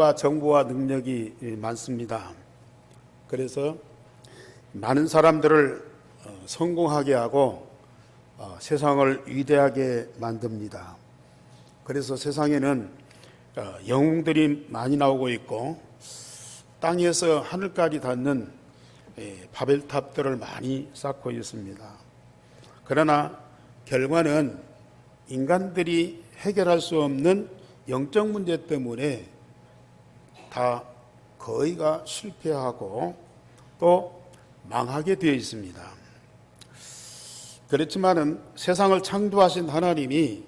정보와 능력이 많습니다. 그래서 많은 사람들을 성공하게 하고 세상을 위대하게 만듭니다. 그래서 세상에는 영웅들이 많이 나오고 있고 땅에서 하늘까지 닿는 바벨탑들을 많이 쌓고 있습니다. 그러나 결과는 인간들이 해결할 수 없는 영적 문제 때문에 다 거의가 실패하고 또 망하게 되어 있습니다. 그렇지만은 세상을 창조하신 하나님이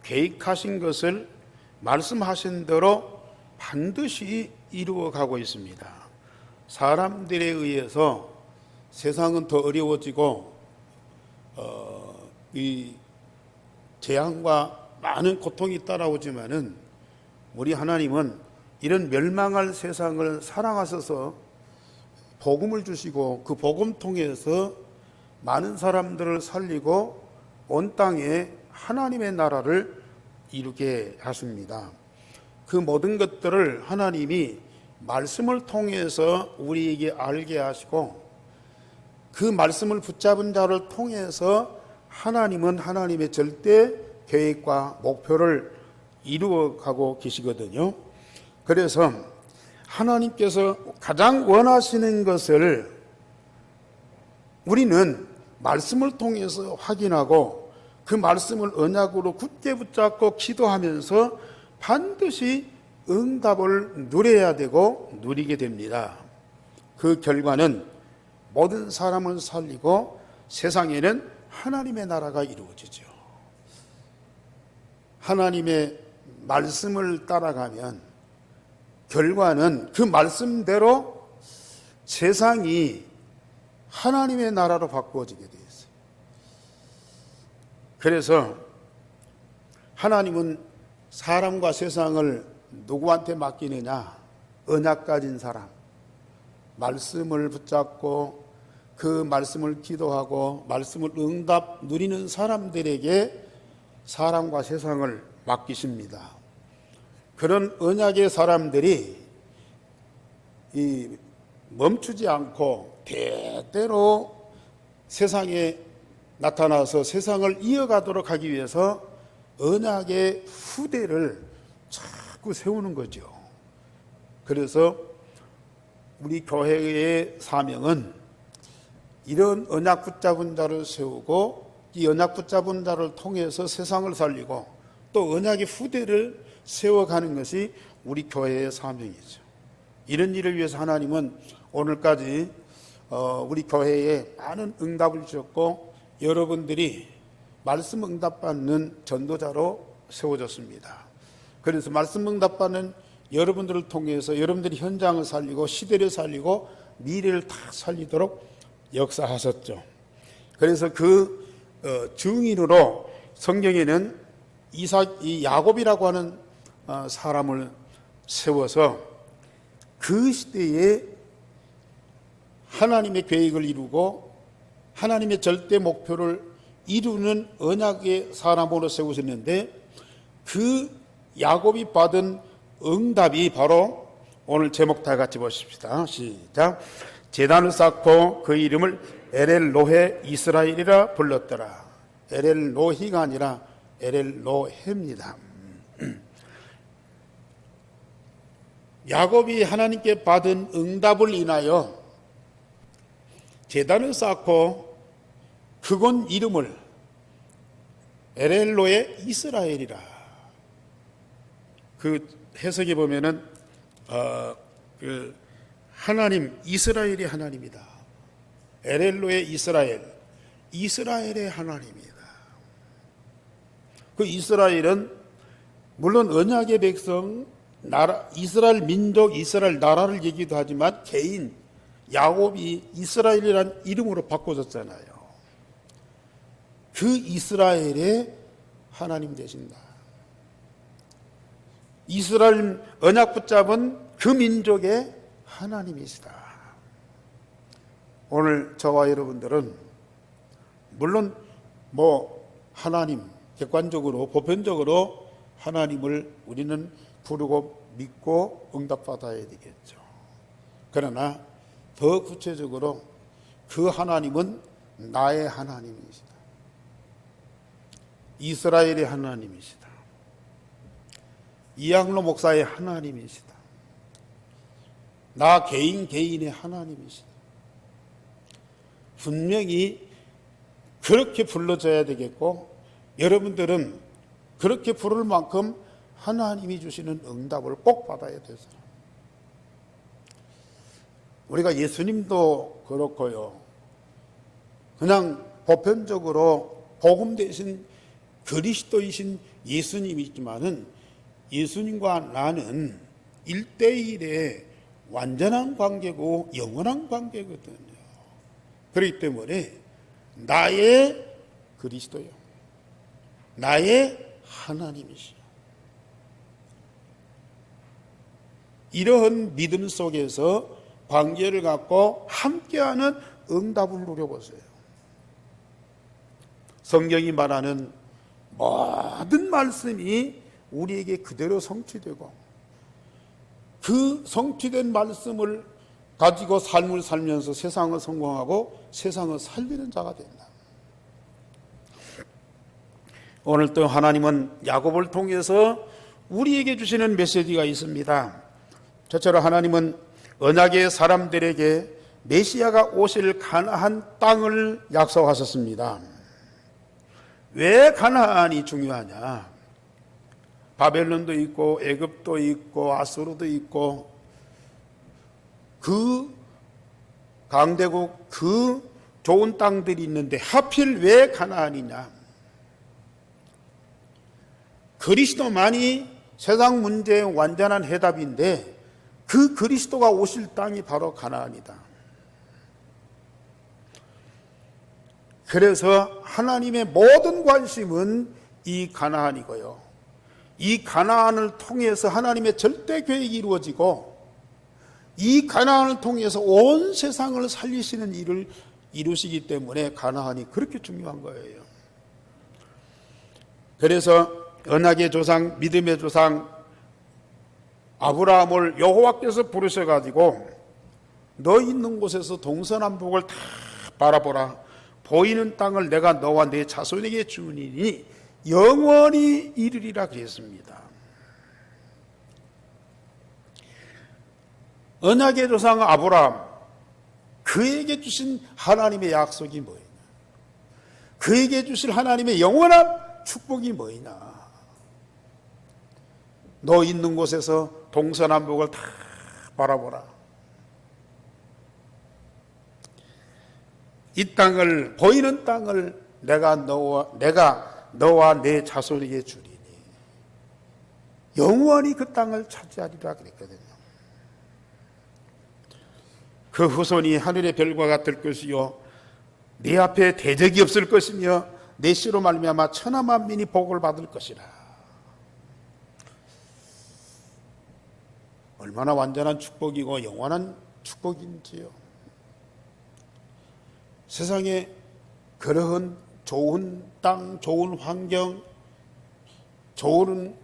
계획하신 것을 말씀하신 대로 반드시 이루어 가고 있습니다. 사람들에 의해서 세상은 더 어려워지고 이 재앙과 많은 고통이 따라오지만은 우리 하나님은 이런 멸망할 세상을 사랑하셔서 복음을 주시고 그 복음 통해서 많은 사람들을 살리고 온 땅에 하나님의 나라를 이루게 하십니다. 그 모든 것들을 하나님이 말씀을 통해서 우리에게 알게 하시고 그 말씀을 붙잡은 자를 통해서 하나님은 하나님의 절대 계획과 목표를 이루어가고 계시거든요. 그래서 하나님께서 가장 원하시는 것을 우리는 말씀을 통해서 확인하고 그 말씀을 언약으로 굳게 붙잡고 기도하면서 반드시 응답을 누려야 되고 누리게 됩니다. 그 결과는 모든 사람을 살리고 세상에는 하나님의 나라가 이루어지죠. 하나님의 말씀을 따라가면 결과는 그 말씀대로 세상이 하나님의 나라로 바꾸어지게 되어 있어요. 그래서 하나님은 사람과 세상을 누구한테 맡기느냐? 언약 가진 사람, 말씀을 붙잡고 그 말씀을 기도하고 말씀을 응답 누리는 사람들에게 사람과 세상을 맡기십니다. 그런 언약의 사람들이 멈추지 않고 대대로 세상에 나타나서 세상을 이어가도록 하기 위해서 언약의 후대를 자꾸 세우는 거죠. 그래서 우리 교회의 사명은 이런 언약 붙잡은 자를 세우고 이 언약 붙잡은 자를 통해서 세상을 살리고 또 언약의 후대를 세워가는 것이 우리 교회의 사명이죠. 이런 일을 위해서 하나님은 오늘까지 우리 교회에 많은 응답을 주셨고 여러분들이 말씀 응답받는 전도자로 세워졌습니다. 그래서 말씀 응답받는 여러분들을 통해서 여러분들이 현장을 살리고 시대를 살리고 미래를 다 살리도록 역사하셨죠. 그래서 그 증인으로 성경에는 이 야곱이라고 하는 사람을 세워서 그 시대에 하나님의 계획을 이루고 하나님의 절대 목표를 이루는 언약의 사람으로 세우셨는데 그 야곱이 받은 응답이 바로 오늘 제목 다 같이 보십시다. 시작. 제단을 쌓고 그 이름을 엘엘로헤 이스라엘이라 불렀더라. 엘엘로히가 아니라 엘엘로헤입니다. 야곱이 하나님께 받은 응답을 인하여 제단을 쌓고 그곳 이름을 엘엘로헤 이스라엘이라. 그 해석에 보면은 하나님 이스라엘이 하나님이다. 엘엘로헤 이스라엘, 이스라엘의 하나님이다. 그 이스라엘은 물론 언약의 백성, 나라, 이스라엘 민족, 이스라엘 나라를 얘기도 하지만 개인 야곱이 이스라엘이라는 이름으로 바꿔줬잖아요. 그 이스라엘의 하나님 되신다. 이스라엘 언약 붙잡은 그 민족의 하나님이시다. 오늘 저와 여러분들은 물론 하나님 객관적으로 보편적으로 하나님을 우리는 부르고 믿고 응답받아야 되겠죠. 그러나 더 구체적으로 그 하나님은 나의 하나님이시다. 이스라엘의 하나님이시다. 이양로 목사의 하나님이시다. 나 개인의 하나님이시다. 분명히 그렇게 불러줘야 되겠고, 여러분들은 그렇게 부를 만큼 하나님이 주시는 응답을 꼭 받아야 되죠. 우리가 예수님도 그렇고요, 그냥 보편적으로 복음 대신 그리스도이신 예수님이지만은 예수님과 나는 1대1의 완전한 관계고 영원한 관계거든요. 그렇기 때문에 나의 그리스도요, 나의 하나님이시요. 이러한 믿음 속에서 관계를 갖고 함께하는 응답을 누려보세요. 성경이 말하는 모든 말씀이 우리에게 그대로 성취되고, 그 성취된 말씀을 가지고 삶을 살면서 세상을 성공하고 세상을 살리는 자가 된다. 오늘 또 하나님은 야곱을 통해서 우리에게 주시는 메시지가 있습니다. 첫째로 하나님은 언약의 사람들에게 메시아가 오실 가나안 땅을 약속하셨습니다. 왜 가나안이 중요하냐? 바벨론도 있고 애굽도 있고 아수르도 있고 그 강대국 그 좋은 땅들이 있는데 하필 왜 가나안이냐? 그리스도만이 세상 문제의 완전한 해답인데 그 그리스도가 오실 땅이 바로 가나안이다. 그래서 하나님의 모든 관심은 이 가나안이고요, 이 가나안을 통해서 하나님의 절대 계획이 이루어지고 이 가나안을 통해서 온 세상을 살리시는 일을 이루시기 때문에 가나안이 그렇게 중요한 거예요. 그래서 언약의 조상, 믿음의 조상 아브라함을 여호와께서 부르셔가지고 너 있는 곳에서 동서남북을 다 바라보라. 보이는 땅을 내가 너와 내 자손에게 주니니 영원히 이르리라 그랬습니다. 언약의 조상 아브라함, 그에게 주신 하나님의 약속이 뭐이냐? 그에게 주실 하나님의 영원한 축복이 뭐이냐? 너 있는 곳에서 동서남북을 다 바라보라. 이 땅을, 보이는 땅을 내가 너와 내 자손에게 주리니 영원히 그 땅을 차지하리라 그랬거든요. 그 후손이 하늘의 별과 같을 것이요 내 앞에 대적이 없을 것이며 내 씨로 말미암아 천하 만민이 복을 받을 것이라. 얼마나 완전한 축복이고 영원한 축복인지요. 세상에 그러한 좋은 땅, 좋은 환경, 좋은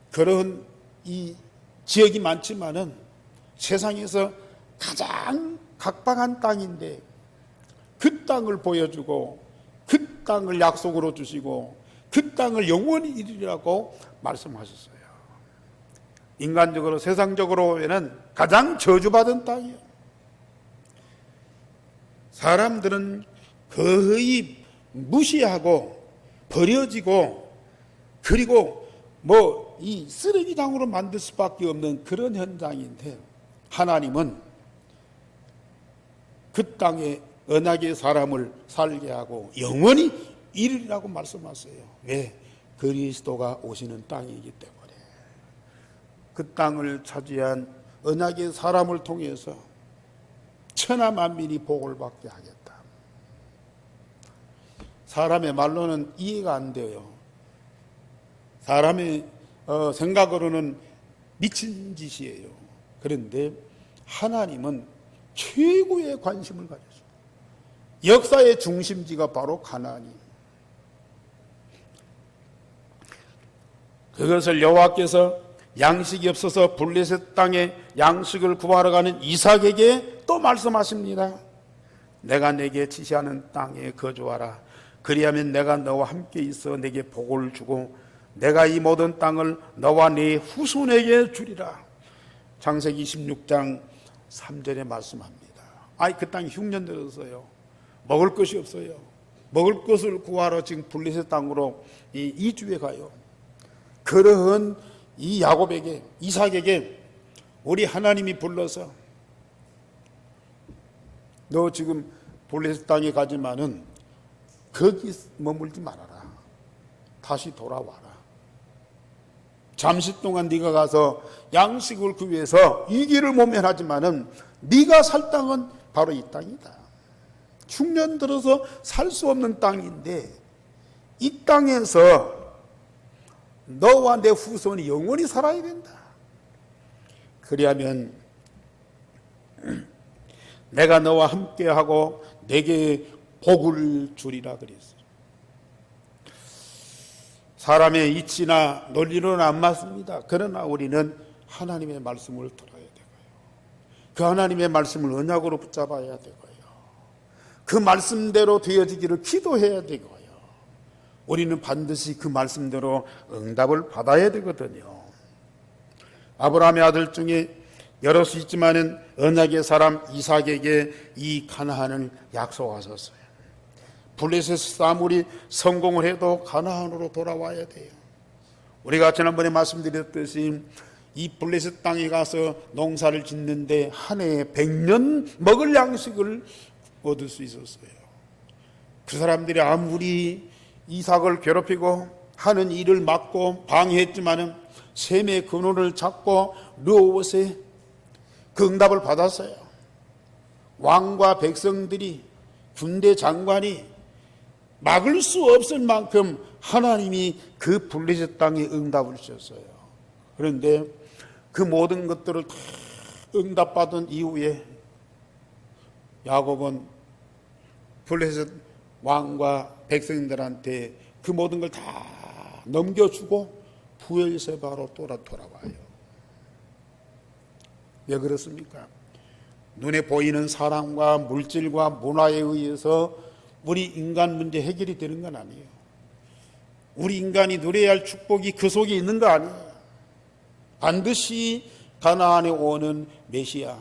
그러한 이 지역이 많지만은 세상에서 가장 각박한 땅인데 그 땅을 보여주고 그 땅을 약속으로 주시고 그 땅을 영원히 이루리라고 말씀하셨어요. 인간적으로, 세상적으로는 가장 저주받은 땅이에요. 사람들은 거의 무시하고 버려지고 그리고 이 쓰레기장으로 만들 수밖에 없는 그런 현장인데 하나님은 그 땅에 언약의 사람을 살게 하고 영원히 이르리라고 말씀하세요. 왜? 그리스도가 오시는 땅이기 때문에. 그 땅을 차지한 언약의 사람을 통해서 천하 만민이 복을 받게 하겠다. 사람의 말로는 이해가 안 돼요. 사람의 생각으로는 미친 짓이에요. 그런데 하나님은 최고의 관심을 가졌어요. 역사의 중심지가 바로 가나안이에요. 그것을 여호와께서 양식이 없어서 블레셋 땅에 양식을 구하러 가는 이삭에게 또 말씀하십니다. 내가 내게 지시하는 땅에 거주하라. 그리하면 내가 너와 함께 있어 내게 복을 주고 내가 이 모든 땅을 너와 네 후손에게 주리라. 창세기 26장 3절에 말씀합니다. 그 땅이 흉년 들었어요. 먹을 것이 없어요. 먹을 것을 구하러 지금 블레셋 땅으로 이주해 가요. 그러한 이 야곱에게, 이삭에게 우리 하나님이 불러서 너 지금 블레셋 땅에 가지만은 거기 머물지 말아라. 다시 돌아와라. 잠시 동안 네가 가서 양식을 구해서 이 길을 모면하지만은 네가 살 땅은 바로 이 땅이다. 흉년 들어서 살 수 없는 땅인데 이 땅에서 너와 내 후손이 영원히 살아야 된다. 그리하면 내가 너와 함께하고 내게 복을 주리라 그랬어요. 사람의 이치나 논리로는 안 맞습니다. 그러나 우리는 하나님의 말씀을 들어야 되고요. 그 하나님의 말씀을 언약으로 붙잡아야 되고요. 그 말씀대로 되어지기를 기도해야 되고요. 우리는 반드시 그 말씀대로 응답을 받아야 되거든요. 아브라함의 아들 중에 여러 수 있지만은 언약의 사람 이삭에게 이 가나안을 약속하셨어요. 블레셋 사물이 성공을 해도 가나안으로 돌아와야 돼요. 우리가 지난번에 말씀드렸듯이 이 블레셋 땅에 가서 농사를 짓는데 한 해에 100년 먹을 양식을 얻을 수 있었어요. 그 사람들이 아무리 이삭을 괴롭히고 하는 일을 막고 방해했지만은 셈의 근원을 잡고 르호봇에 그 응답을 받았어요. 왕과 백성들이 군대 장관이 막을 수 없을 만큼 하나님이 그 블레셋 땅에 응답을 주셨어요. 그런데 그 모든 것들을 다 응답받은 이후에 야곱은 블레셋 왕과 백성들한테 그 모든 걸 다 넘겨주고 부엘세바로 돌아와요. 왜 그렇습니까? 눈에 보이는 사람과 물질과 문화에 의해서 우리 인간 문제 해결이 되는 건 아니에요. 우리 인간이 누려야 할 축복이 그 속에 있는 거 아니에요. 반드시 가나안에 오는 메시아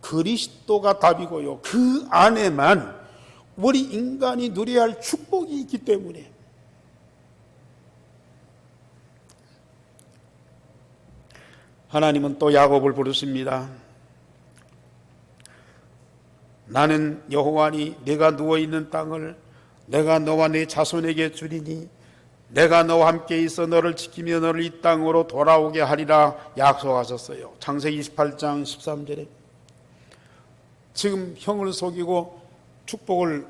그리스도가 답이고요. 그 안에만 우리 인간이 누려야 할 축복이 있기 때문에 하나님은 또 야곱을 부르십니다. 나는 여호와니 네가 누워있는 땅을 내가 너와 네 자손에게 주리니 내가 너와 함께 있어 너를 지키며 너를 이 땅으로 돌아오게 하리라 약속하셨어요. 창세기 28장 13절에 지금 형을 속이고 축복을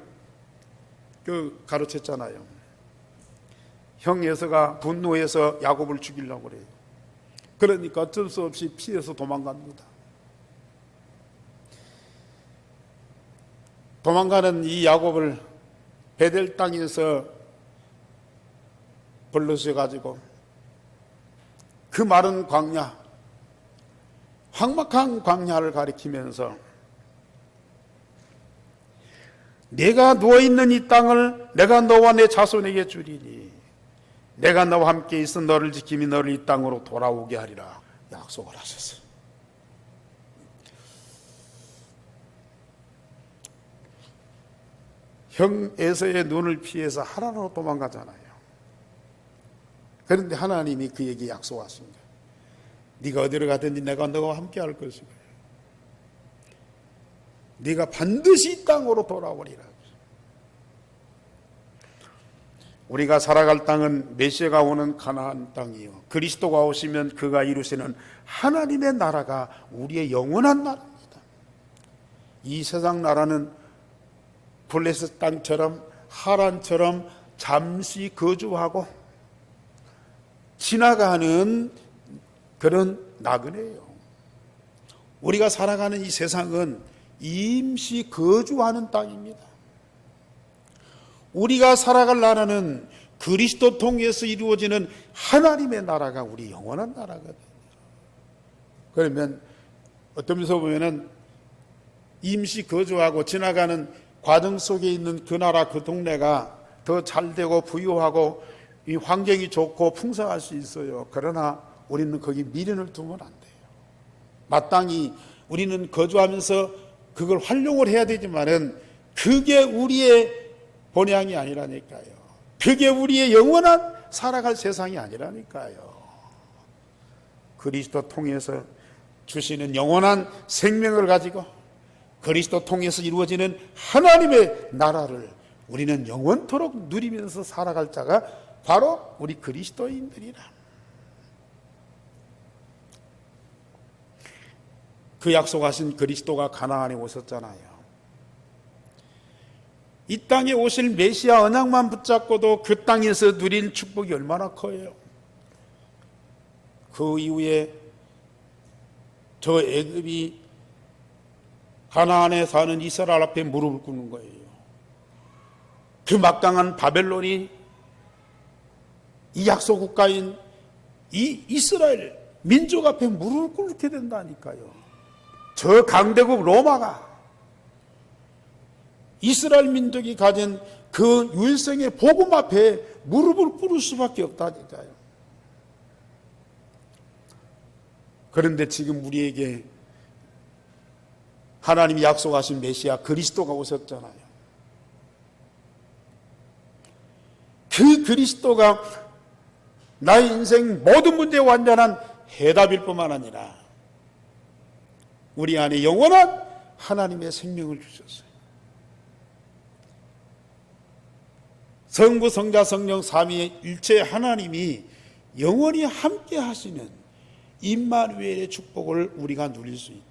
가르쳤잖아요. 형 에서가 분노해서 야곱을 죽이려고 그래요. 그러니까 어쩔 수 없이 피해서 도망갑니다. 도망가는 이 야곱을 베델 땅에서 불러셔가지고 그 마른 광야, 황막한 광야를 가리키면서 내가 누워있는 이 땅을 내가 너와 내 자손에게 주리니 내가 너와 함께 있어 너를 지키며 너를 이 땅으로 돌아오게 하리라 약속을 하셨어요. 형 에서의 눈을 피해서 하나로 도망가잖아요. 그런데 하나님이 그에게 약속하십니다. 네가 어디로 가든지 내가 너와 함께 할 것이고 네가 반드시 이 땅으로 돌아오리라. 우리가 살아갈 땅은 메시아가 오는 가나안 땅이요 그리스도가 오시면 그가 이루시는 하나님의 나라가 우리의 영원한 나라입니다. 이 세상 나라는 블레셋 땅처럼 하란처럼 잠시 거주하고 지나가는 그런 나그네예요. 우리가 살아가는 이 세상은 임시 거주하는 땅입니다. 우리가 살아갈 나라는 그리스도 통해서 이루어지는 하나님의 나라가 우리 영원한 나라거든요. 그러면 어떤 면에서 보면은 임시 거주하고 지나가는 과정 속에 있는 그 나라 그 동네가 더 잘되고 부유하고 이 환경이 좋고 풍성할 수 있어요. 그러나 우리는 거기 미련을 두면 안 돼요. 마땅히 우리는 거주하면서 그걸 활용을 해야 되지만은 그게 우리의 본향이 아니라니까요. 그게 우리의 영원한 살아갈 세상이 아니라니까요. 그리스도 통해서 주시는 영원한 생명을 가지고 그리스도 통해서 이루어지는 하나님의 나라를 우리는 영원토록 누리면서 살아갈 자가 바로 우리 그리스도인들이라. 그 약속하신 그리스도가 가나안에 오셨잖아요. 이 땅에 오실 메시아 언약만 붙잡고도 그 땅에서 누린 축복이 얼마나 커요. 그 이후에 저 애굽이 가나안에 사는 이스라엘 앞에 무릎을 꿇는 거예요. 그 막강한 바벨론이 이 약속 국가인 이 이스라엘 민족 앞에 무릎을 꿇게 된다니까요. 저 강대국 로마가 이스라엘 민족이 가진 그 유일성의 복음 앞에 무릎을 꿇을 수밖에 없다니까요. 그런데 지금 우리에게 하나님이 약속하신 메시아 그리스도가 오셨잖아요. 그 그리스도가 나의 인생 모든 문제에 완전한 해답일 뿐만 아니라 우리 안에 영원한 하나님의 생명을 주셨어요. 성부, 성자, 성령, 삼위의 일체 하나님이 영원히 함께 하시는 임마누엘의 축복을 우리가 누릴 수 있다.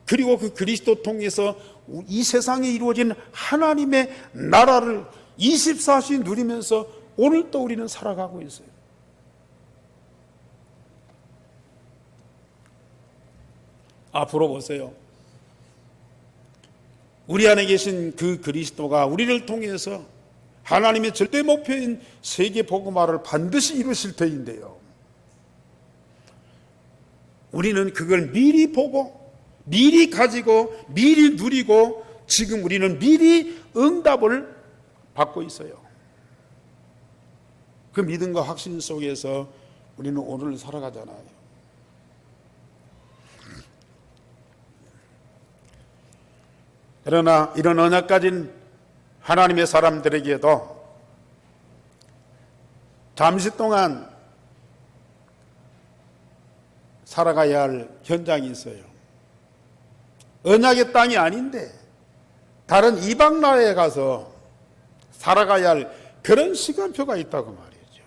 그리고 그 그리스도 통해서 이 세상에 이루어진 하나님의 나라를 24시 누리면서 오늘도 우리는 살아가고 있어요. 앞으로 보세요. 우리 안에 계신 그 그리스도가 우리를 통해서 하나님의 절대 목표인 세계 복음화를 반드시 이루실 터인데요. 우리는 그걸 미리 보고 미리 가지고 미리 누리고 지금 우리는 미리 응답을 받고 있어요. 그 믿음과 확신 속에서 우리는 오늘을 살아가잖아요. 그러나 이런 언약 가진 하나님의 사람들에게도 잠시 동안 살아가야 할 현장이 있어요. 언약의 땅이 아닌데 다른 이방 나라에 가서 살아가야 할 그런 시간표가 있다고 말이죠.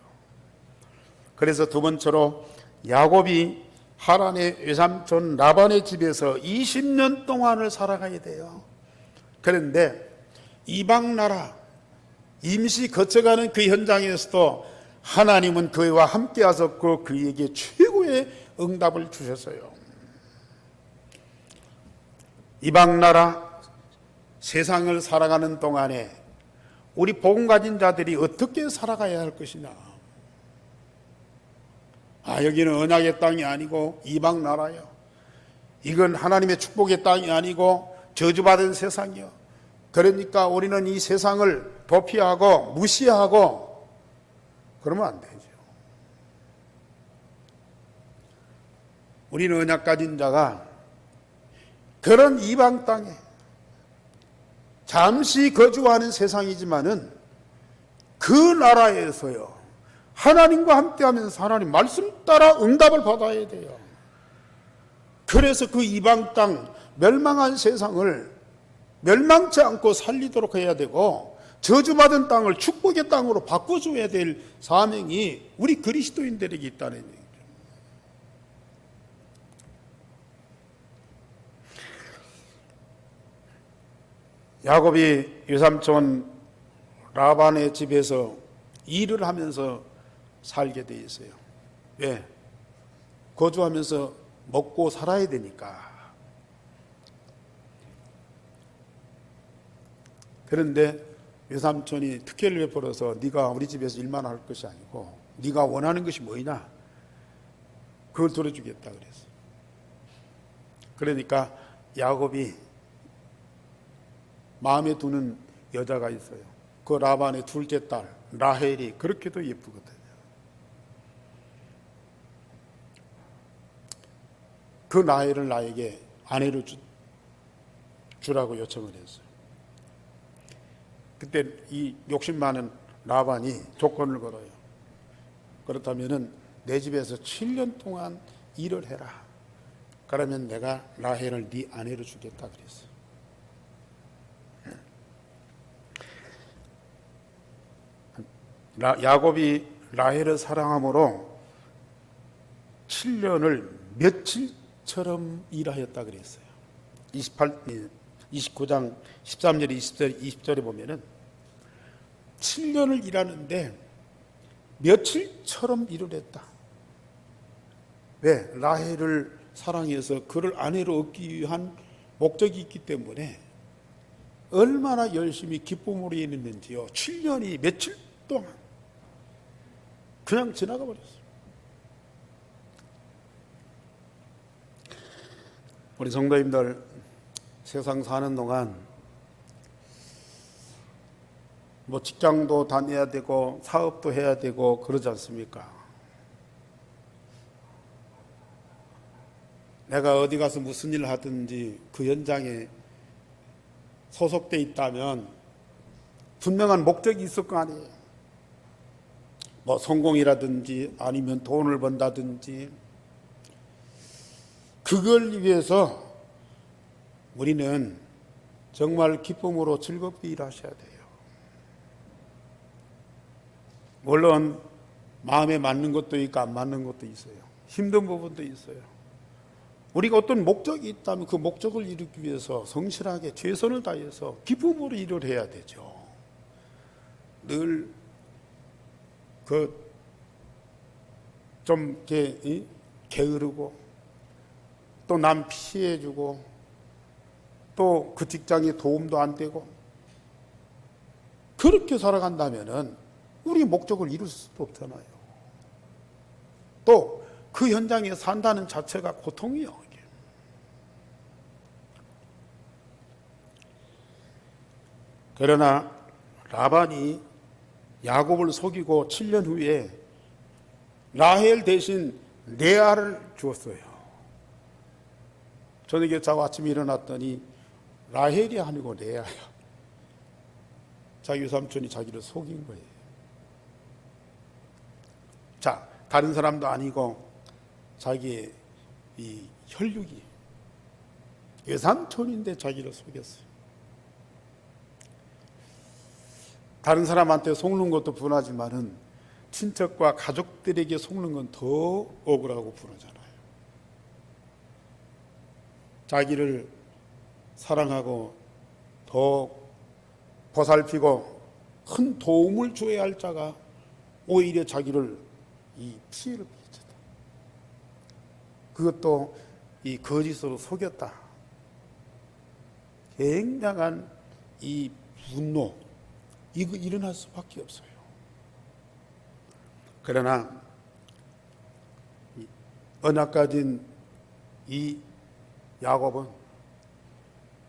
그래서 두 번째로 야곱이 하란의 외삼촌 라반의 집에서 20년 동안을 살아가야 돼요. 그런데 이방 나라 임시 거쳐가는 그 현장에서도 하나님은 그와 함께 하셨고 그에게 최고의 응답을 주셨어요. 이방 나라 세상을 살아가는 동안에 우리 복음 가진 자들이 어떻게 살아가야 할 것이냐. 여기는 언약의 땅이 아니고 이방 나라요. 이건 하나님의 축복의 땅이 아니고 저주받은 세상이요. 그러니까 우리는 이 세상을 도피하고 무시하고 그러면 안 되죠. 우리는 언약 가진 자가 그런 이방 땅에 잠시 거주하는 세상이지만은 그 나라에서요 하나님과 함께하면서 하나님 말씀 따라 응답을 받아야 돼요. 그래서 그 이방 땅 멸망한 세상을 멸망치 않고 살리도록 해야 되고 저주받은 땅을 축복의 땅으로 바꿔줘야 될 사명이 우리 그리스도인들에게 있다는 얘기죠. 야곱이 외삼촌 라반의 집에서 일을 하면서 살게 돼 있어요. 왜? 거주하면서 먹고 살아야 되니까. 그런데 외삼촌이 특혜를 베풀어서 네가 우리 집에서 일만 할 것이 아니고 네가 원하는 것이 뭐냐? 그걸 들어주겠다 그랬어요. 그러니까 야곱이 마음에 두는 여자가 있어요. 그 라반의 둘째 딸 라헬이 그렇게도 예쁘거든요. 그 라헬을 나에게 아내로 주라고 요청을 했어요. 그때 이 욕심 많은 라반이 조건을 걸어요. 그렇다면은 내 집에서 7년 동안 일을 해라. 그러면 내가 라헬을 네 아내로 주겠다 그랬어요. 야곱이 라헬을 사랑함으로 7년을 며칠처럼 일하였다 그랬어요. 29장 13절 20절에 보면은 7년을 일하는데 며칠처럼 일을 했다. 왜? 라헬을 사랑해서 그를 아내로 얻기 위한 목적이 있기 때문에 얼마나 열심히 기쁨으로 일했는지요. 7년이 며칠 동안 그냥 지나가 버렸어요. 우리 성도님들 세상 사는 동안 뭐 직장도 다녀야 되고 사업도 해야 되고 그러지 않습니까? 내가 어디 가서 무슨 일을 하든지 그 현장에 소속돼 있다면 분명한 목적이 있을 거 아니에요. 뭐 성공이라든지 아니면 돈을 번다든지 그걸 위해서 우리는 정말 기쁨으로 즐겁게 일하셔야 돼요. 물론 마음에 맞는 것도 있고 안 맞는 것도 있어요. 힘든 부분도 있어요. 우리가 어떤 목적이 있다면 그 목적을 이루기 위해서 성실하게 최선을 다해서 기쁨으로 일을 해야 되죠. 늘 좀 이렇게 게으르고 또 남 피해주고 또 그 직장에 도움도 안 되고 그렇게 살아간다면은 우리 목적을 이룰 수도 없잖아요. 또 그 현장에 산다는 자체가 고통이요. 그러나 라반이 야곱을 속이고 7년 후에 라헬 대신 레아를 주었어요. 저녁에 자고 아침에 일어났더니 라헬이 아니고 레아야. 자기 삼촌이 자기를 속인 거예요. 자, 다른 사람도 아니고 자기의 이 혈육이 외삼촌인데 자기를 속였어요. 다른 사람한테 속는 것도 분하지만은 친척과 가족들에게 속는 건 더 억울하고 분하잖아요. 자기를 사랑하고 더 보살피고 큰 도움을 줘야 할 자가 오히려 자기를 이 피해를 끼쳤다. 그것도 이 거짓으로 속였다. 굉장한 이 분노, 이거 일어날 수밖에 없어요. 그러나 언약 가진 이 야곱은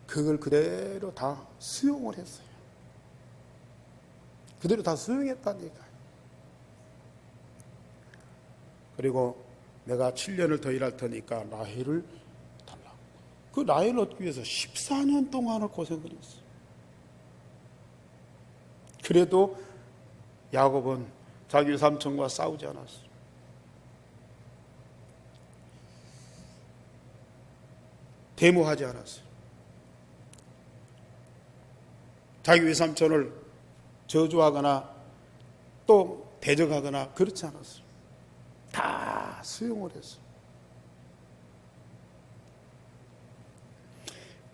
그걸 그대로 다 수용을 했어요. 그대로 다 수용했다니까요. 그리고 내가 7년을 더 일할 테니까 라헬을 달라. 그 라헬을 얻기 위해서 14년 동안을 고생을 했어요. 그래도 야곱은 자기 삼촌과 싸우지 않았어요. 데모하지 않았어요. 자기 외삼촌을 저주하거나 또 대적하거나 그렇지 않았어요. 다 수용을 했어요.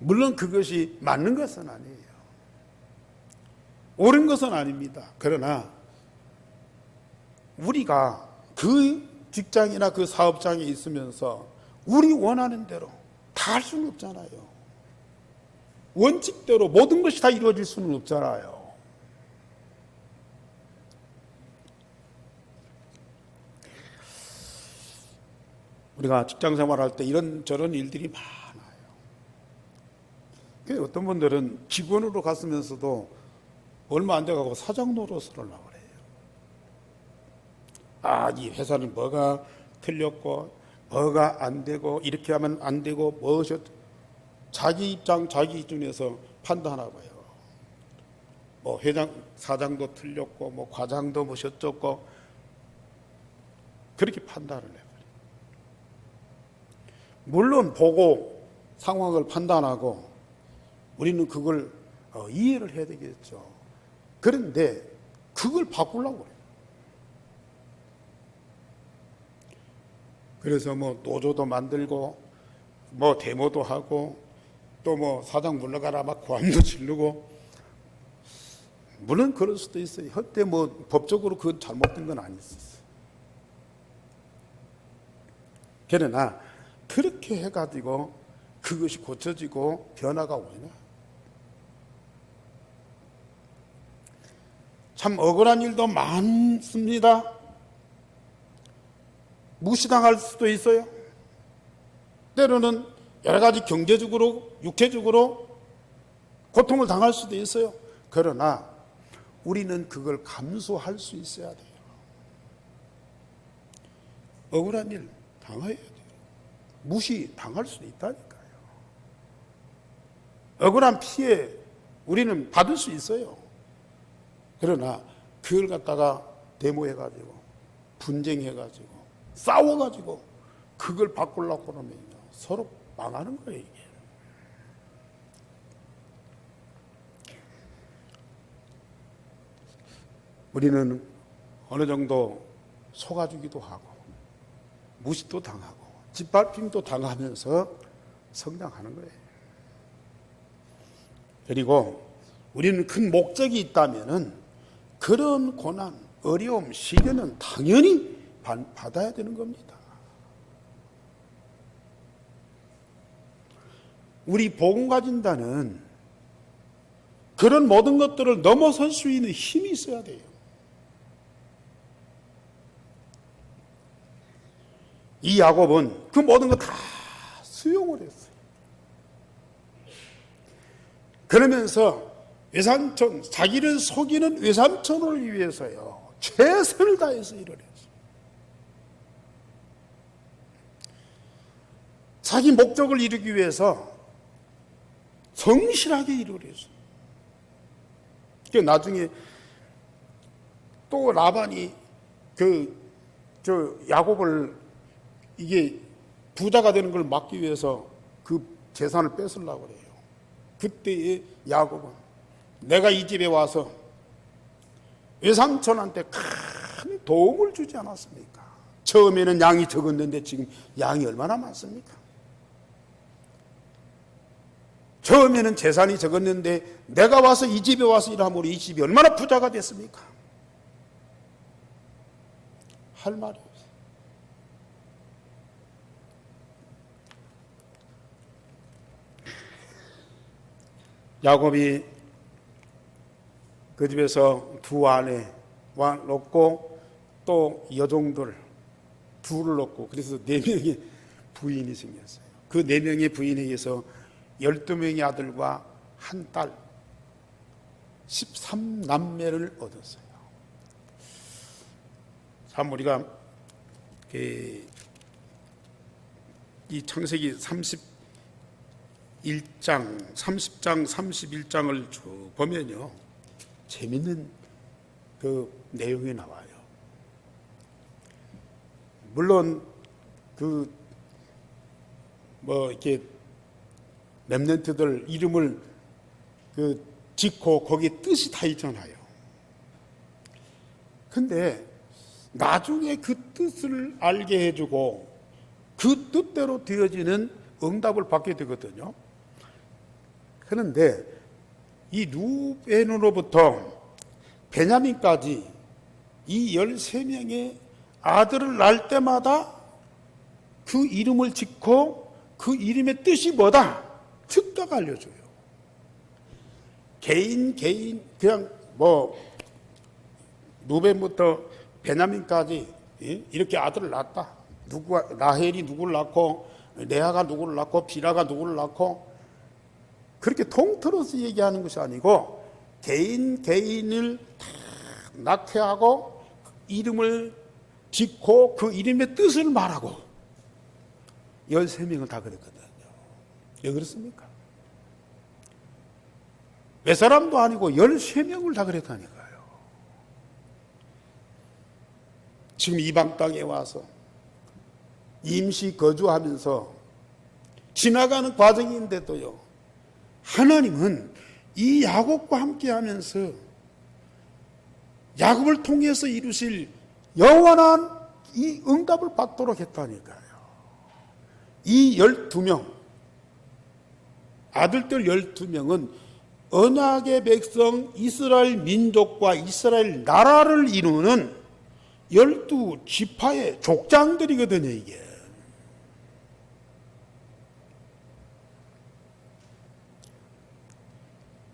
물론 그것이 맞는 것은 아니에요. 옳은 것은 아닙니다. 그러나 우리가 그 직장이나 그 사업장에 있으면서 우리 원하는 대로 다 할 수는 없잖아요. 원칙대로 모든 것이 다 이루어질 수는 없잖아요. 우리가 직장 생활할 때 이런저런 일들이 많아요. 어떤 분들은 직원으로 갔으면서도 얼마 안 돼가고 사장 노릇을 하려고 그래요. 아, 이 회사는 뭐가 틀렸고 뭐가 안 되고 이렇게 하면 안 되고 무엇이 자기 입장 자기 기준에서 판단하고요. 뭐 회장 사장도 틀렸고 뭐 과장도 뭐 어쩌고 그렇게 판단을 해버려요. 물론 보고 상황을 판단하고 우리는 그걸 이해를 해야 되겠죠. 그런데 그걸 바꾸려고 그래요. 그래서 뭐 노조도 만들고 뭐 데모도 하고 또 뭐 사장 물러가라 막 고함도 지르고, 물론 그럴 수도 있어요. 그때 뭐 법적으로 그건 잘못된 건 아니었어요. 그러나 그렇게 해가지고 그것이 고쳐지고 변화가 오나? 참 억울한 일도 많습니다. 무시당할 수도 있어요. 때로는 여러 가지 경제적으로, 육체적으로 고통을 당할 수도 있어요. 그러나 우리는 그걸 감수할 수 있어야 돼요. 억울한 일 당해야 돼요. 무시 당할 수도 있다니까요. 억울한 피해 우리는 받을 수 있어요. 그러나 그걸 갖다가 데모해가지고 분쟁해가지고 싸워가지고 그걸 바꾸려고 그러면 서로 망하는 거예요. 이게. 우리는 어느 정도 속아주기도 하고 무시도 당하고 짓밟힘도 당하면서 성장하는 거예요. 그리고 우리는 큰 목적이 있다면은 그런 고난, 어려움, 시련은 당연히 받아야 되는 겁니다. 우리 복음 가진다는 그런 모든 것들을 넘어설 수 있는 힘이 있어야 돼요. 이 야곱은 그 모든 거 다 수용을 했어요. 그러면서 외삼촌, 자기를 속이는 외삼촌을 위해서요 최선을 다해서 일을 했어요. 자기 목적을 이루기 위해서 성실하게 일을 했어요. 나중에 또 라반이 야곱을 이게 부자가 되는 걸 막기 위해서 그 재산을 뺏으려고 그래요. 그때의 야곱은 내가 이 집에 와서 외삼촌한테 큰 도움을 주지 않았습니까? 처음에는 양이 적었는데 지금 양이 얼마나 많습니까? 처음에는 재산이 적었는데 내가 와서 이 집에 와서 일함으로 이 집이 얼마나 부자가 됐습니까? 할 말이 없어요. 야곱이 그 집에서 두 아내와 놓고 또 여종들 둘을 놓고 그래서 4명의 부인이 생겼어요. 그 4명의 부인에 의해서 12명의 아들과 한 딸 13남매를 얻었어요. 참 우리가 이 창세기 31장, 30장, 31장을 쭉 보면요 재밌는 그 내용이 나와요. 물론 이렇게 렘넌트들 이름을 짓고 거기에 뜻이 다 있잖아요. 근데 나중에 그 뜻을 알게 해주고 그 뜻대로 되어지는 응답을 받게 되거든요. 그런데 이 루벤으로부터 베냐민까지 이 13명의 아들을 낳을 때마다 그 이름을 짓고 그 이름의 뜻이 뭐다? 즉각 알려줘요. 개인 그냥 루벤부터 베냐민까지 이렇게 아들을 낳았다. 라헬이 누구를 낳고 레아가 누구를 낳고 비라가 누구를 낳고 그렇게 통틀어서 얘기하는 것이 아니고 개인을 다 낙태하고 이름을 짓고 그 이름의 뜻을 말하고 13명을 다 그랬거든요. 왜 그렇습니까? 몇 사람도 아니고 13명을 다 그랬다니까요. 지금 이방 땅에 와서 임시 거주하면서 지나가는 과정인데도요, 하나님은 이 야곱과 함께 하면서 야곱을 통해서 이루실 영원한 이 응답을 받도록 했다니까요. 이 12명, 아들들 12명은 언약의 백성 이스라엘 민족과 이스라엘 나라를 이루는 12지파의 족장들이거든요, 이게.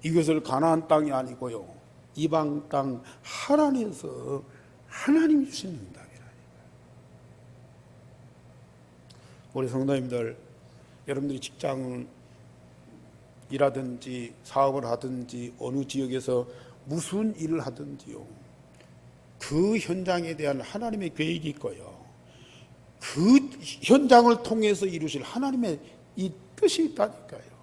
이것을 가나안 땅이 아니고요, 이방 땅 하란에서 하나님이 주신 응답이라니까요. 우리 성도님들, 여러분들이 직장을 일하든지 사업을 하든지 어느 지역에서 무슨 일을 하든지요, 그 현장에 대한 하나님의 계획이 있고요, 그 현장을 통해서 이루실 하나님의 이 뜻이 있다니까요.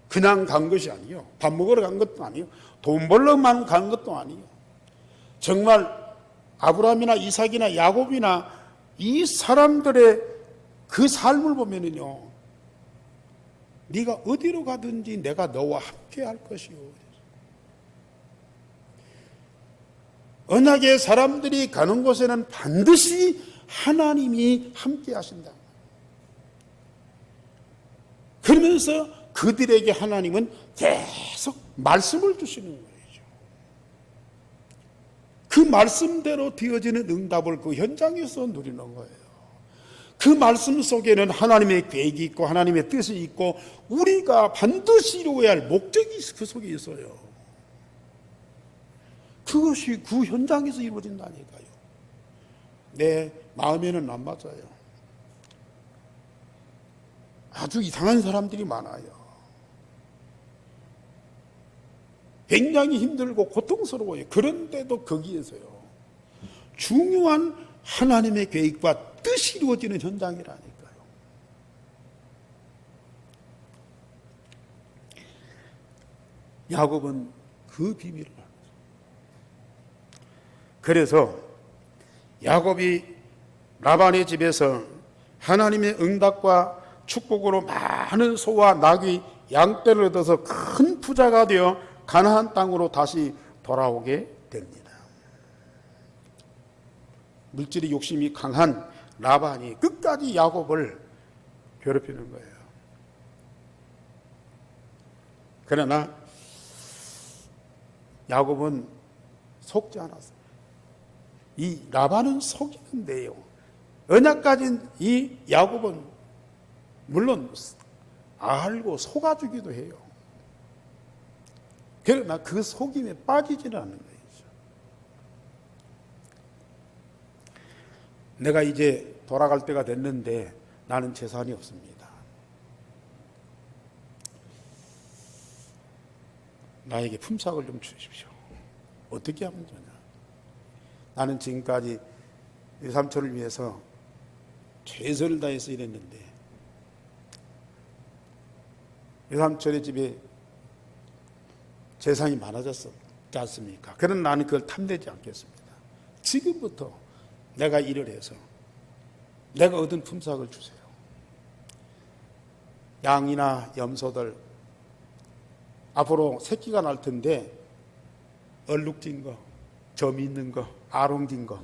그냥 간 것이 아니요, 밥 먹으러 간 것도 아니요, 돈 벌러만 간 것도 아니요, 정말 아브라함이나 이삭이나 야곱이나 이 사람들의 그 삶을 보면은요, 네가 어디로 가든지 내가 너와 함께 할 것이요. 언약의 사람들이 가는 곳에는 반드시 하나님이 함께 하신다. 그러면서 그들에게 하나님은 계속 말씀을 주시는 거예요. 그 말씀대로 되어지는 응답을 그 현장에서 누리는 거예요. 그 말씀 속에는 하나님의 계획이 있고 하나님의 뜻이 있고 우리가 반드시 이루어야 할 목적이 그 속에 있어요. 그것이 그 현장에서 이루어진다니까요. 내 마음에는 안 맞아요. 아주 이상한 사람들이 많아요. 굉장히 힘들고 고통스러워요. 그런데도 거기에서요, 중요한 하나님의 계획과 뜻이 이루어지는 현장이라니까요. 야곱은 그 비밀을 알았어요. 그래서 야곱이 라반의 집에서 하나님의 응답과 축복으로 많은 소와 나귀, 양떼를 얻어서 큰 부자가 되어 가나안 땅으로 다시 돌아오게 됩니다. 물질의 욕심이 강한 라반이 끝까지 야곱을 괴롭히는 거예요. 그러나 야곱은 속지 않았어요. 이 라반은 속이는데요, 언약 가진 이 야곱은 물론 알고 속아주기도 해요. 그러나 그 속임에 빠지지는 않는 거예요. 내가 이제 돌아갈 때가 됐는데 나는 재산이 없습니다. 나에게 품삯을 좀 주십시오. 어떻게 하면 되냐? 나는 지금까지 외삼촌을 위해서 최선을 다해서 일했는데 외삼촌의 집에 재산이 많아졌지 않습니까? 그러나 나는 그걸 탐내지 않겠습니다. 지금부터 내가 일을 해서 내가 얻은 품삯을 주세요. 양이나 염소들 앞으로 새끼가 날 텐데 얼룩진 거, 점 있는 거, 아롱진 거,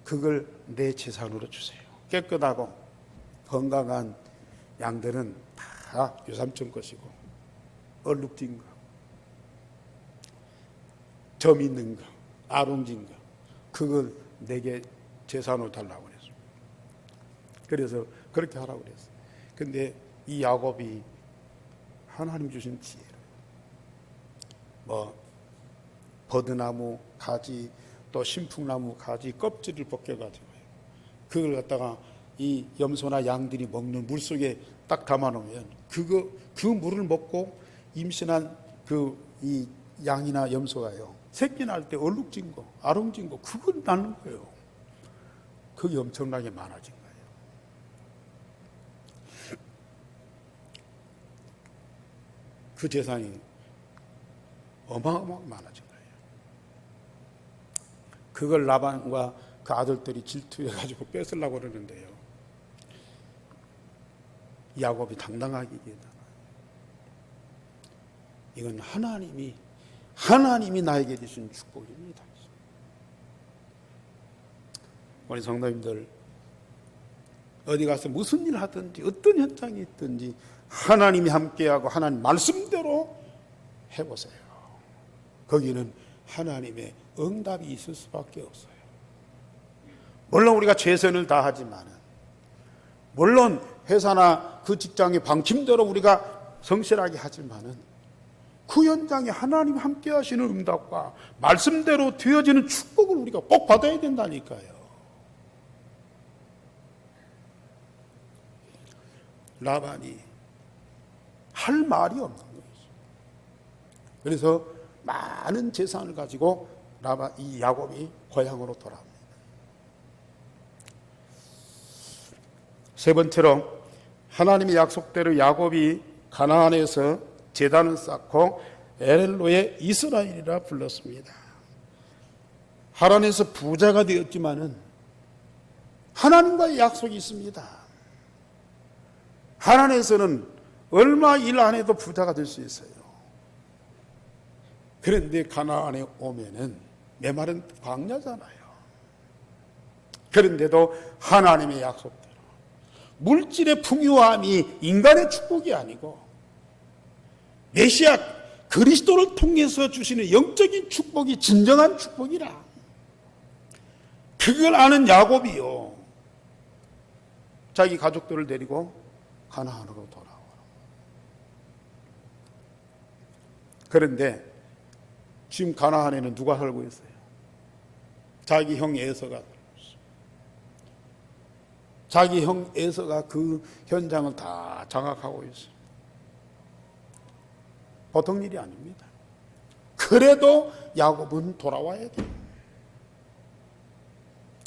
그걸 내 재산으로 주세요. 깨끗하고 건강한 양들은 다 유삼촌 것이고 얼룩진 거, 점 있는 거, 아롱진 거, 그걸 내게 재산으로 달라고 그랬어요. 그래서 그렇게 하라고 그랬어요. 근데 이 야곱이 하나님 주신 지혜로 버드나무 가지, 또 신풍나무 가지 껍질을 벗겨가지고 그걸 갖다가 이 염소나 양들이 먹는 물속에 딱 담아놓으면 그 물을 먹고 임신한 이 양이나 염소가요, 새끼 날 때 얼룩진 거, 아롱진 거, 그걸 낳는 거예요. 그게 엄청나게 많아진 거예요. 그 재산이 어마어마하게 많아진 거예요. 그걸 라반과 그 아들들이 질투해가지고 뺏으려고 그러는데요, 야곱이 당당하게 얘기했다. 이건 하나님이 나에게 주신 축복입니다. 우리 성도님들, 어디 가서 무슨 일 하든지 어떤 현장이 있든지 하나님이 함께하고 하나님 말씀대로 해보세요. 거기는 하나님의 응답이 있을 수밖에 없어요. 물론 우리가 최선을 다하지만은, 물론 회사나 그 직장의 방침대로 우리가 성실하게 하지만은, 그 현장에 하나님 함께 하시는 응답과 말씀대로 되어지는 축복을 우리가 꼭 받아야 된다니까요. 라반이 할 말이 없는 거예요. 그래서 많은 재산을 가지고 이 야곱이 고향으로 돌아옵니다. 세 번째로, 하나님의 약속대로 야곱이 가나안에서 제단을 쌓고 엘로의 이스라엘이라 불렀습니다. 하란에서 부자가 되었지만은 하나님과의 약속이 있습니다. 하란에서는 얼마 일 안 해도 부자가 될 수 있어요. 그런데 가나안에 오면은 메마른 광야잖아요. 그런데도 하나님의 약속대로 물질의 풍요함이 인간의 축복이 아니고 메시아 그리스도를 통해서 주시는 영적인 축복이 진정한 축복이라, 그걸 아는 야곱이요, 자기 가족들을 데리고 가나안으로 돌아오라. 그런데 지금 가나안에는 누가 살고 있어요? 자기 형 에서가 살고 있어요. 자기 형 에서가 그 현장을 다 장악하고 있어요. 보통 일이 아닙니다. 그래도 야곱은 돌아와야 돼요.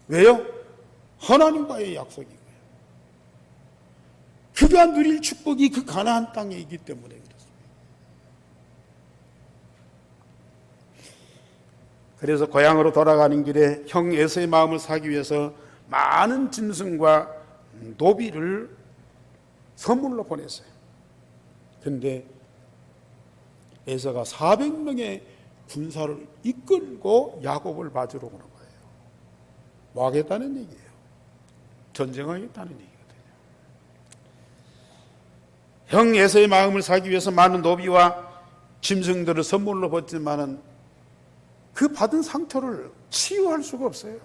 왜요? 하나님과의 약속이고요. 그가 누릴 축복이 그 가나안 땅에 있기 때문에 그렇습니다. 그래서 고향으로 돌아가는 길에 형 에서의 마음을 사기 위해서 많은 짐승과 노비를 선물로 보냈어요. 그런데 에서가 400명의 군사를 이끌고 야곱을 맞으러 오는 거예요. 뭐 하겠다는 얘기예요? 전쟁하겠다는 얘기거든요. 형 에서의 마음을 사기 위해서 많은 노비와 짐승들을 선물로 받지만은 그 받은 상처를 치유할 수가 없어요.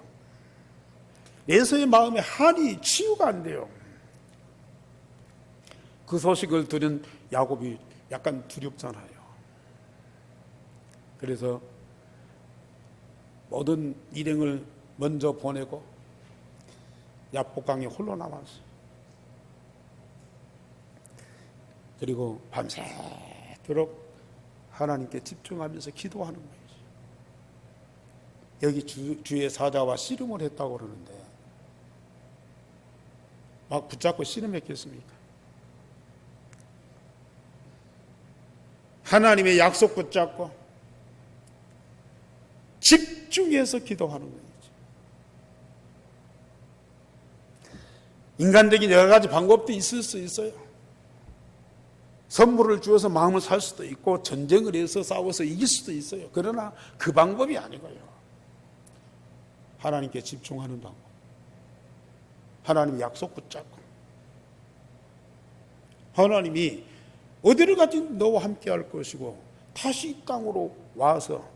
에서의 마음에 한이 치유가 안 돼요. 그 소식을 들은 야곱이 약간 두렵잖아요. 그래서 모든 일행을 먼저 보내고 야복강에 홀로 남았어요. 그리고 밤새도록 하나님께 집중하면서 기도하는 거예요. 여기 주의 사자와 씨름을 했다고 그러는데 막 붙잡고 씨름했겠습니까? 하나님의 약속 붙잡고 집중해서 기도하는 거예요. 인간적인 여러 가지 방법도 있을 수 있어요. 선물을 주어서 마음을 살 수도 있고 전쟁을 해서 싸워서 이길 수도 있어요. 그러나 그 방법이 아니고요. 하나님께 집중하는 방법, 하나님의 약속 붙잡고, 하나님이 어디를 가든 너와 함께 할 것이고 다시 이 땅으로 와서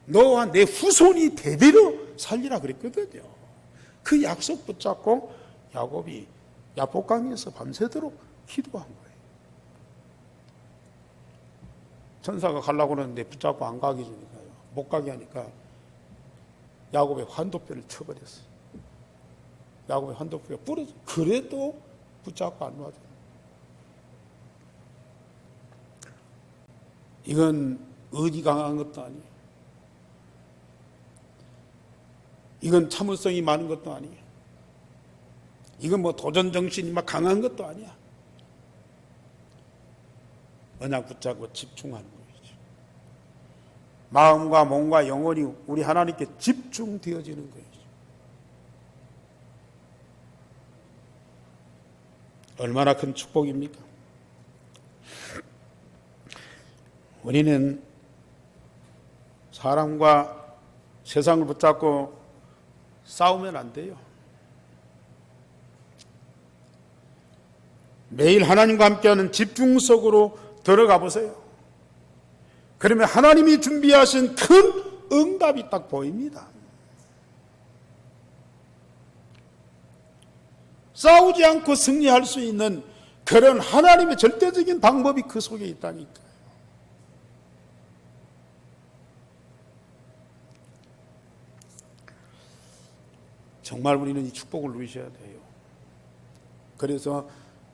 너와 내 후손이 대대로 살리라 그랬거든요. 그 약속 붙잡고 야곱이 야복강에서 밤새도록 기도한 거예요. 천사가 가려고 하는데 붙잡고 안 가게 주니까요. 못 가게 하니까 야곱의 환도뼈를 쳐버렸어요. 야곱의 환도뼈가 부러져. 그래도 붙잡고 안 놔줘요. 이건 의리 강한 것도 아니에요. 이건 참을성이 많은 것도 아니에요. 이건 뭐 도전 정신이 막 강한 것도 아니야. 언약 붙잡고 집중하는 거죠. 마음과 몸과 영혼이 우리 하나님께 집중되어지는 거예요. 얼마나 큰 축복입니까? 우리는 사람과 세상을 붙잡고 싸우면 안 돼요. 매일 하나님과 함께하는 집중 속으로 들어가 보세요. 그러면 하나님이 준비하신 큰 응답이 딱 보입니다. 싸우지 않고 승리할 수 있는 그런 하나님의 절대적인 방법이 그 속에 있다니까요. 정말 우리는 이 축복을 누리셔야 돼요. 그래서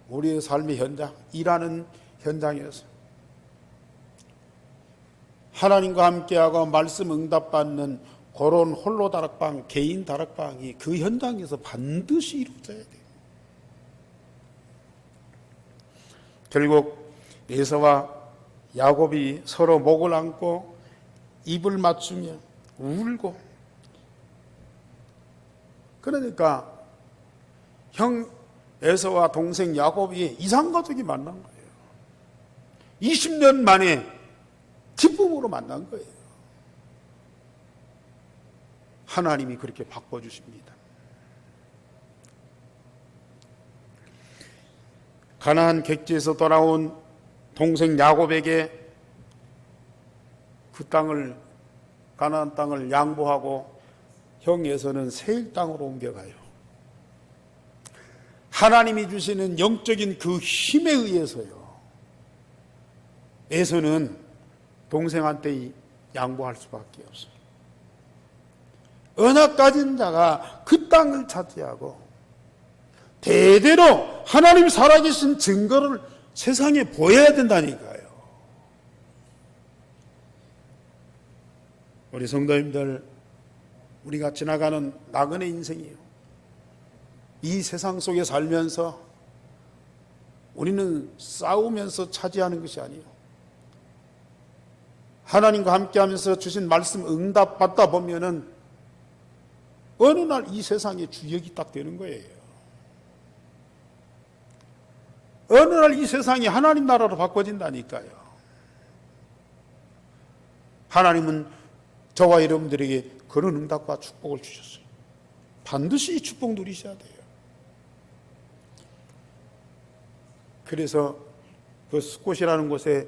우리의 삶의 현장, 일하는 현장에서 하나님과 함께하고 말씀 응답받는 그런 홀로 다락방, 개인 다락방이 그 현장에서 반드시 이루어져야 돼요. 결국 에서와 야곱이 서로 목을 안고 입을 맞추며 울고, 그러니까 형 에서와 동생 야곱이 이상가족이 만난 거예요. 20년 만에 기쁨으로 만난 거예요. 하나님이 그렇게 바꿔주십니다. 가나안 객지에서 돌아온 동생 야곱에게 그 땅을, 가나안 땅을 양보하고 형 에서는 세일 땅으로 옮겨가요. 하나님이 주시는 영적인 그 힘에 의해서요, 에서는 동생한테 양보할 수밖에 없어요. 언약 가진 자가 그 땅을 차지하고 대대로 하나님 살아계신 증거를 세상에 보여야 된다니까요. 우리 성도님들, 우리가 지나가는 나그네 인생이에요. 이 세상 속에 살면서 우리는 싸우면서 차지하는 것이 아니에요. 하나님과 함께하면서 주신 말씀 응답 받다 보면은 어느 날 이 세상의 주역이 딱 되는 거예요. 어느 날 이 세상이 하나님 나라로 바꿔진다니까요. 하나님은 저와 여러분들에게 그런 응답과 축복을 주셨어요. 반드시 이 축복 누리셔야 돼요. 그래서 그 숫곳이라는 곳에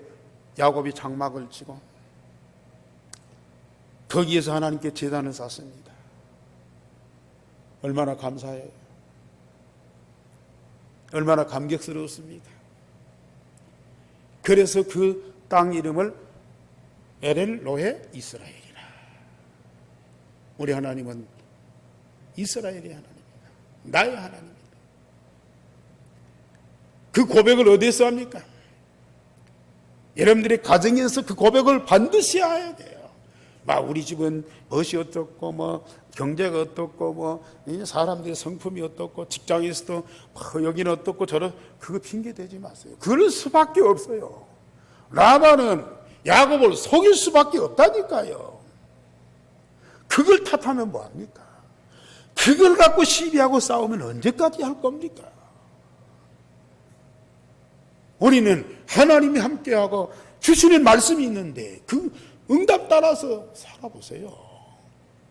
야곱이 장막을 치고 거기에서 하나님께 제단을 쌓습니다. 얼마나 감사해요. 얼마나 감격스러웠습니까? 그래서 그 땅 이름을 엘엘로헤 이스라엘이라. 우리 하나님은 이스라엘의 하나님입니다. 나의 하나님입니다. 그 고백을 어디에서 합니까? 여러분들의 가정에서 그 고백을 반드시 해야 돼요. 막 우리 집은 멋이 어떻고, 뭐 경제가 어떻고, 뭐 사람들의 성품이 어떻고, 직장에서도 뭐 여기는 어떻고 저런, 그거 핑계 대지 마세요. 그럴 수밖에 없어요. 라반은 야곱을 속일 수밖에 없다니까요. 그걸 탓하면 뭐합니까? 그걸 갖고 시비하고 싸우면 언제까지 할 겁니까? 우리는 하나님이 함께하고 주시는 말씀이 있는데 그 응답 따라서 살아보세요.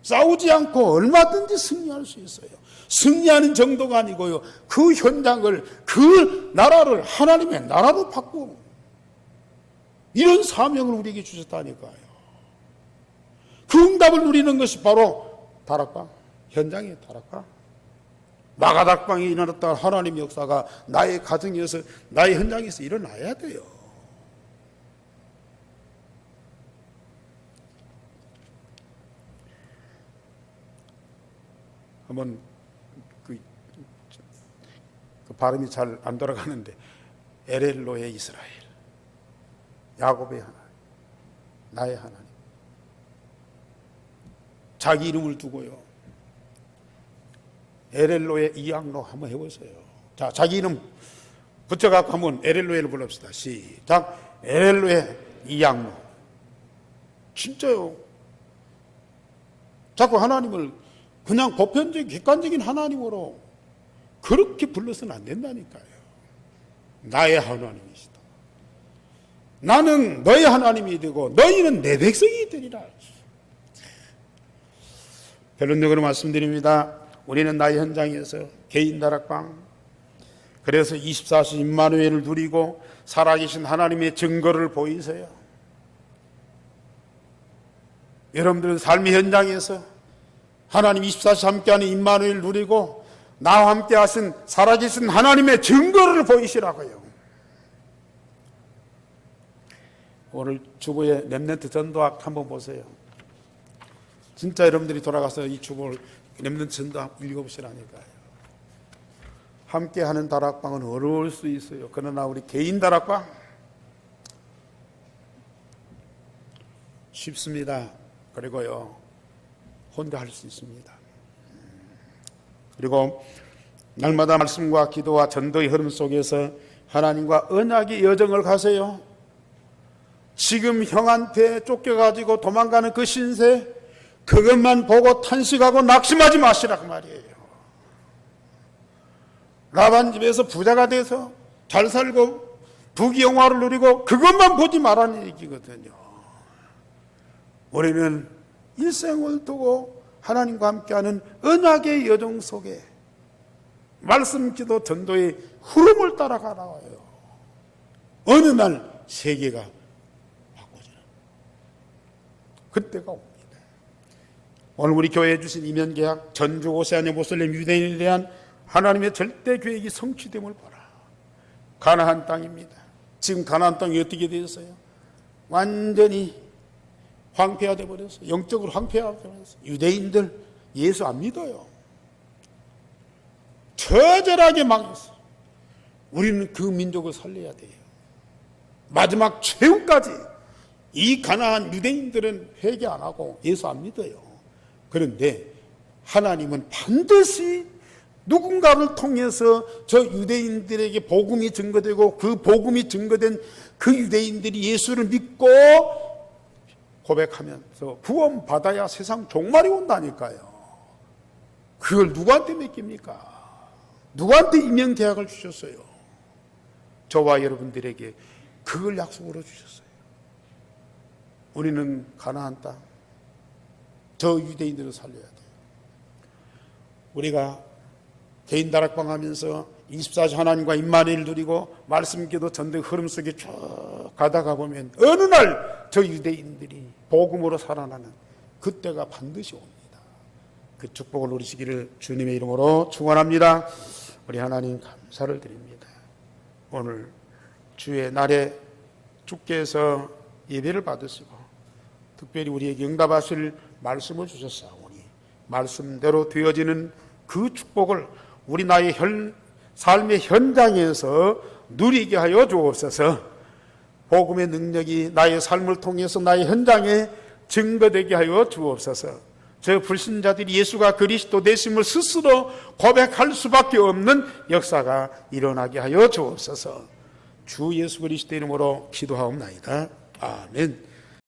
싸우지 않고 얼마든지 승리할 수 있어요. 승리하는 정도가 아니고요, 그 현장을, 그 나라를 하나님의 나라로 바꾸고, 이런 사명을 우리에게 주셨다니까요. 그 응답을 누리는 것이 바로 다락방, 현장의 다락방. 마가다락방이 일어났다 하나님의 역사가 나의 가정에서, 나의 현장에서 일어나야 돼요. 한번 그 발음이 잘 안 돌아가는데 엘엘로헤 이스라엘, 야곱의 하나님. 나의 하나님. 자기 이름을 두고요. 엘엘로의 이양로 한번 해보세요. 자, 자기 이름 붙여갖고 한번 엘엘로에를 불러봅시다. 시작. 엘엘로의 이양로. 진짜요. 자꾸 하나님을 그냥 보편적인 객관적인 하나님으로 그렇게 불러서는 안 된다니까요. 나의 하나님이시다. 나는 너의 하나님이 되고 너희는 내 백성이 되리라. 결론적으로 말씀드립니다. 우리는 나의 현장에서 개인 다락방, 그래서 24시 임마누엘을 누리고 살아계신 하나님의 증거를 보이세요. 여러분들은 삶의 현장에서 하나님 24시 함께하는 임마누엘 누리고 나와 함께 하신 살아계신 하나님의 증거를 보이시라고요. 오늘 주보의 렘넌트 전도학 한번 보세요. 진짜 여러분들이 돌아가서 이 주보를 렘넌트 전도학 읽어보시라니까요. 함께하는 다락방은 어려울 수 있어요. 그러나 우리 개인 다락방 쉽습니다. 그리고요 혼자 할 수 있습니다. 그리고 날마다 말씀과 기도와 전도의 흐름 속에서 하나님과 언약의 여정을 가세요. 지금 형한테 쫓겨가지고 도망가는 그 신세, 그것만 보고 탄식하고 낙심하지 마시라고 말이에요. 라반 집에서 부자가 돼서 잘 살고 부귀영화를 누리고 그것만 보지 말라는 얘기거든요. 우리는 일생을 두고 하나님과 함께하는 언약의 여정 속에 말씀, 기도, 전도의 흐름을 따라가 나와요. 어느 날 세계가 바꿔지는 그때가 옵니다. 오늘 우리 교회에 주신 이면계약, 전주 오세아니아 모슬렘 유대인에 대한 하나님의 절대 계획이 성취됨을 보라. 가나안 땅입니다. 지금 가나안 땅이 어떻게 되었어요? 완전히 황폐화돼 버렸어요. 영적으로 황폐화돼 버렸어요. 유대인들 예수 안 믿어요. 처절하게 망했어요. 우리는 그 민족을 살려야 돼요. 마지막 최후까지 이 가나안 유대인들은 회개 안 하고 예수 안 믿어요. 그런데 하나님은 반드시 누군가를 통해서 저 유대인들에게 복음이 증거되고 그 복음이 증거된 그 유대인들이 예수를 믿고 고백하면서 구원받아야 세상 종말이 온다니까요. 그걸 누구한테 맡깁니까? 누구한테 임명계약을 주셨어요? 저와 여러분들에게 그걸 약속으로 주셨어요. 우리는 가나안 땅, 저 유대인들을 살려야 돼요. 우리가 개인 다락방 하면서 24시 하나님과 임마누엘을 누리고 말씀, 기도, 전도의 흐름 속에 쭉 가다가 보면 어느 날 저 유대인들이 복음으로 살아나는 그때가 반드시 옵니다. 그 축복을 누리시기를 주님의 이름으로 축원합니다. 우리 하나님 감사를 드립니다. 오늘 주의 날에 주께서 예배를 받으시고 특별히 우리에게 응답하실 말씀을 주셨사오니 말씀대로 되어지는 그 축복을 우리 나의 삶의 현장에서 누리게 하여 주옵소서. 복음의 능력이 나의 삶을 통해서 나의 현장에 증거되게 하여 주옵소서. 저 불신자들이 예수가 그리스도 되심을 스스로 고백할 수밖에 없는 역사가 일어나게 하여 주옵소서. 주 예수 그리스도 이름으로 기도하옵나이다. 아멘.